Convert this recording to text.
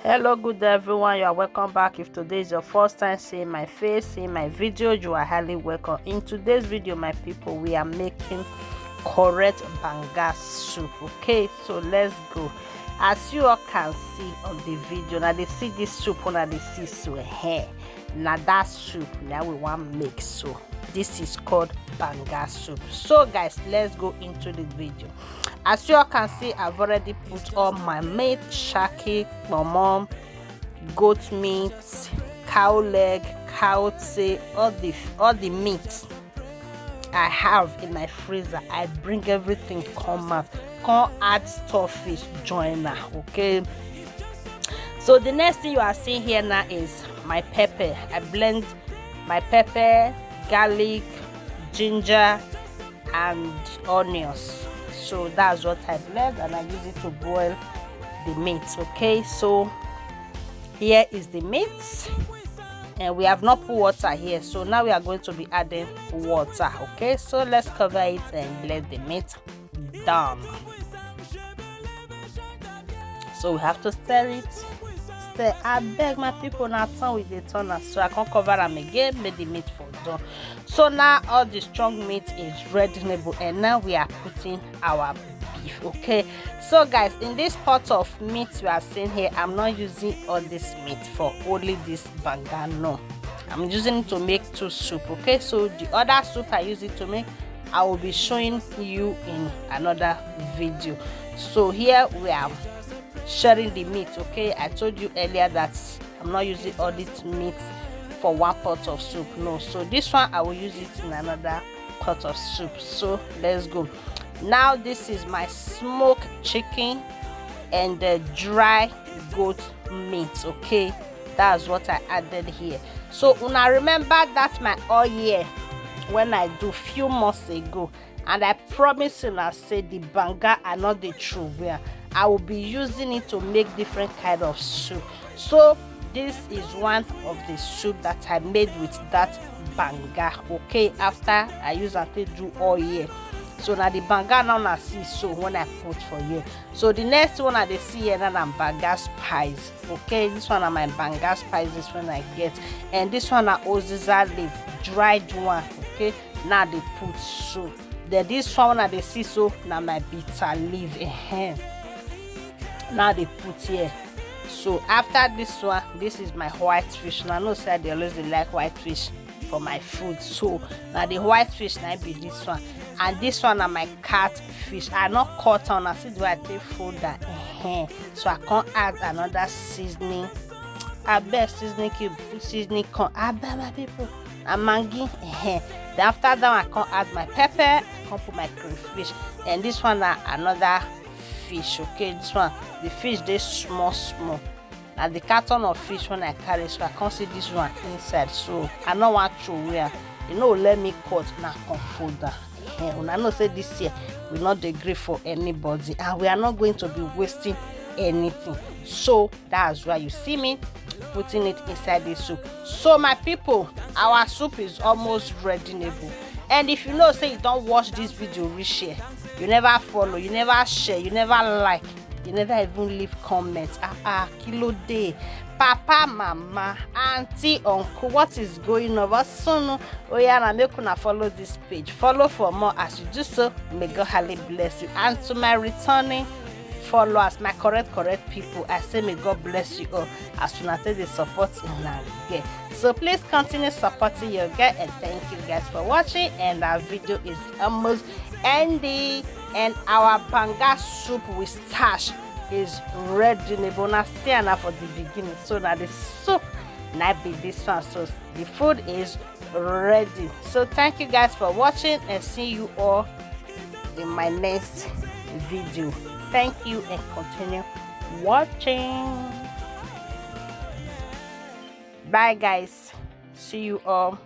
Hello, good day everyone, you are welcome back. If today is your first time seeing my face, seeing my video, you are highly welcome. In today's video, my people, we are making correct banga soup. Okay, so let's go. As you all can see on the video, now they see this soup, now they see so here. Now that soup now we want to make, so this is called banga soup. So guys, let's go into the video. As you all can see, I've already put all my meat: shaki, mom, goat meat, cow leg, cow tail, all the meat I have in my freezer. I bring everything come out, come add stockfish joiner. Okay, so the next thing you are seeing here now is my pepper. I blend my pepper, garlic, ginger and onions. So that's what I blend, and I use it to boil the meat. Okay, so here is the meat, and we have not put water here, so now we are going to be adding water. Okay, so let's cover it and let the meat down. So we have to stir it. I beg my people, now turn with the turner, so I can cover them again, make the meat for done. So now all the strong meat is readable, and now we are putting our beef. Okay, so guys, in this pot of meat you are seeing here, I'm not using all this meat for only this banga. No, I'm using it to make two soup. Okay, so the other soup I use it to make, I will be showing you in another video. So here we are sharing the meat. Okay, I told you earlier that I'm not using all this meat for one pot of soup. No, so this one I will use it in another pot of soup. So let's go. Now this is my smoked chicken and the dry goat meat. Okay, that's what I added here. So when I remember that my oil when I do few months ago, and I promise you, I say the banga are not the true where I will be using it to make different kind of soup. So this is one of the soup that I made with that banga. Okay, after I use and do oil. So now the banga now I see, so when I put for here. So the next one I see here now I'm banga spice. Okay, this one are my banga spices when I get, and this one are oziza leaf, dried one. Okay, now they put so. Then this one I see, so now my bitter leaf. Now they put here. So after this one, this is my white fish. Now I know say they always like white fish for my food. So now the white fish now be this one, and this one are my catfish. I not cut on. I see do I take food that. So I can't add another seasoning. I bet seasoning cube, seasoning corn. I bet my people. And mangi. Then after that one, I can add my pepper. I can put my crayfish, and this one are another fish. Okay, this one the fish they small, and the carton of fish when I carry, so I can't see this one inside. So I don't want to wear, let me cut now come fold that. And I know say this year will not degrade for anybody, and we are not going to be wasting anything. So that's why you see me putting it inside the soup. So my people, our soup is almost readable. And if you know say you don't watch this video, reshare, you never follow, you never share, you never like, you never even leave comments. Kilo day, papa, mama, auntie, uncle, what is going on? So oh yeah, now make una follow this page, follow for more. As you do so, may God highly bless you. And to my returning followers, my correct people, I say may God bless you all as soon as they support in our girl. So please continue supporting your girl, and thank you guys for watching. And our video is almost ending, and our banga soup with starch is ready. Now see now for the beginning. So now the soup now be this one. So the food is ready. So thank you guys for watching, and see you all in my next video. Thank you, and continue watching. Bye guys, see you all.